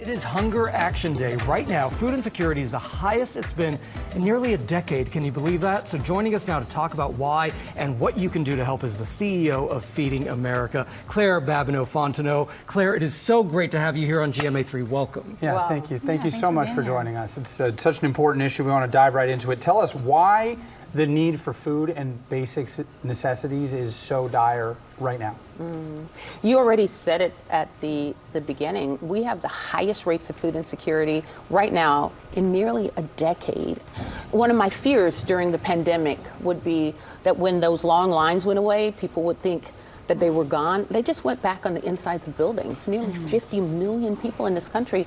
It is Hunger Action Day. Right now, food insecurity is the highest it's been in nearly a decade. Can you believe that? So joining us now to talk about why and what you can do to help is the CEO of Feeding America, Claire Babineaux-Fontenot. Claire, it is so great to have you here on GMA3. Welcome. Yeah, Wow. thank you. Thank you so much for joining us. It's such an important issue. We want to dive right into it. Tell us why the need for food and basic necessities is so dire right now. You already said it at the beginning. We have the highest rates of food insecurity right now in nearly a decade. One of my fears during the pandemic would be that when those long lines went away, people would think that they were gone. They just went back on the insides of buildings. Nearly 50 million people in this country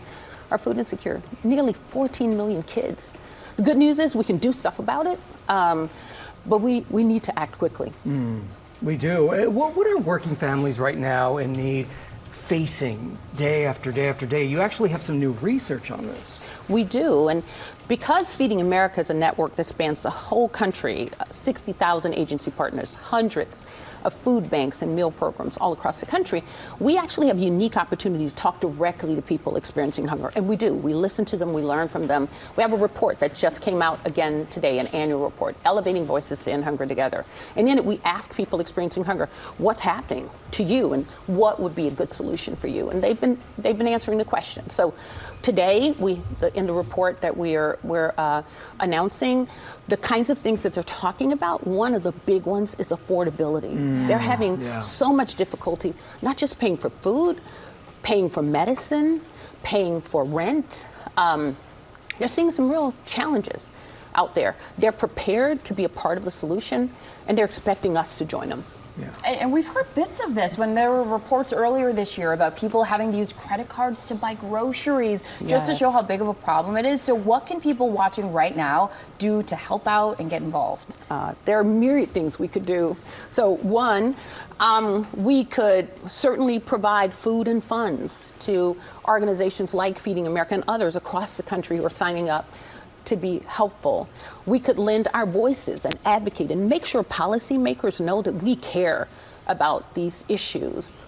are food insecure. Nearly 14 million kids. The good news is we can do stuff about it, but we need to act quickly. We do. What are working families right now in need facing day after day after day? You actually have some new research on this. We do, and because Feeding America is a network that spans the whole country, 60,000 agency partners, hundreds of food banks and meal programs all across the country, we actually have a unique opportunity to talk directly to people experiencing hunger. And we do. We listen to them. We learn from them. We have a report that just came out again today, an annual report, Elevating Voices to End Hunger Together. And in it, we ask people experiencing hunger, what's happening to you and what would be a good solution for you? And they've been answering the question. So today, in the report that we're announcing, the kinds of things that they're talking about, one of the big ones is affordability. They're having so much difficulty, not just paying for food, paying for medicine, paying for rent. They're seeing some real challenges out there. They're prepared to be a part of the solution, and they're expecting us to join them. Yeah. And we've heard bits of this when there were reports earlier this year about people having to use credit cards to buy groceries just to show how big of a problem it is. So what can people watching right now do to help out and get involved? There are myriad things we could do. So one, we could certainly provide food and funds to organizations like Feeding America and others across the country who are signing up to be helpful. We could lend our voices and advocate and make sure policymakers know that we care about these issues.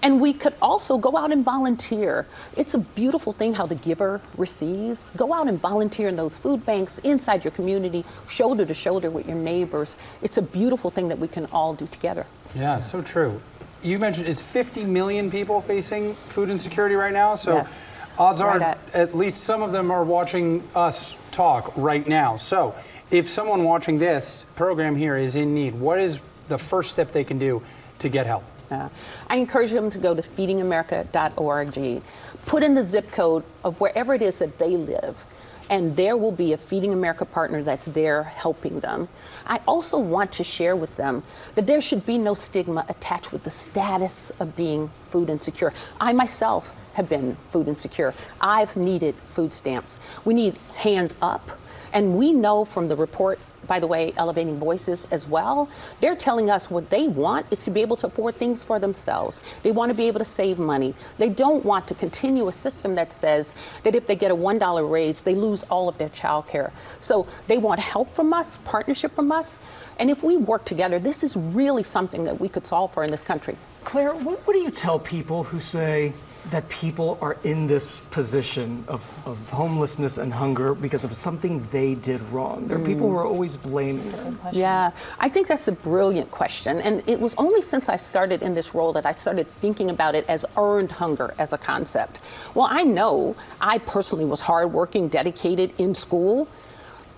And we could also go out and volunteer. It's a beautiful thing how the giver receives. Go out and volunteer in those food banks inside your community, shoulder to shoulder with your neighbors. It's a beautiful thing that we can all do together. Yeah, so true. You mentioned it's 50 million people facing food insecurity right now. So yes. Odds are at least some of them are watching us talk right now. So if someone watching this program here is in need, what is the first step they can do to get help? I encourage them to go to feedingamerica.org, put in the zip code of wherever it is that they live, and there will be a Feeding America partner that's there helping them. I also want to share with them that there should be no stigma attached with the status of being food insecure. I myself have been food insecure. I've needed food stamps. We need hands up. And we know from the report, by the way, Elevating Voices as well, they're telling us what they want is to be able to afford things for themselves. They want to be able to save money. They don't want to continue a system that says that if they get a $1 raise, they lose all of their child care. So they want help from us, partnership from us. And if we work together, this is really something that we could solve for in this country. Claire, what do you tell people who say that people are in this position of homelessness and hunger because of something they did wrong? There are people who are always blaming them. Yeah, I think that's a brilliant question. And it was only since I started in this role that I started thinking about it as earned hunger as a concept. Well, I know I personally was hardworking, dedicated in school,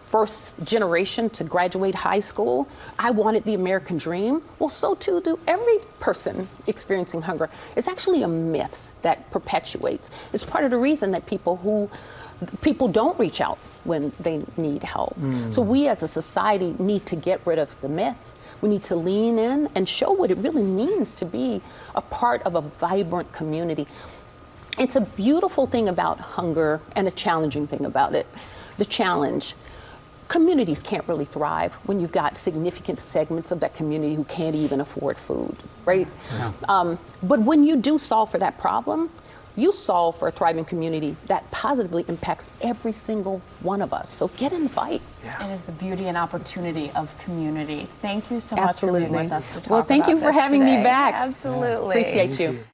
first generation to graduate high school. I wanted the American dream. Well, so too do every person experiencing hunger. It's actually a myth that perpetuates. It's part of the reason that people don't reach out when they need help. So we as a society need to get rid of the myth. We need to lean in and show what it really means to be a part of a vibrant community. It's a beautiful thing about hunger and a challenging thing about it. The challenge. Communities can't really thrive when you've got significant segments of that community who can't even afford food, right? Yeah. But when you do solve for that problem, you solve for a thriving community that positively impacts every single one of us. So get in the fight. Yeah. It is the beauty and opportunity of community. Thank you so much for being with us to talk about this. Well, thank you for having me back. Absolutely. Appreciate you.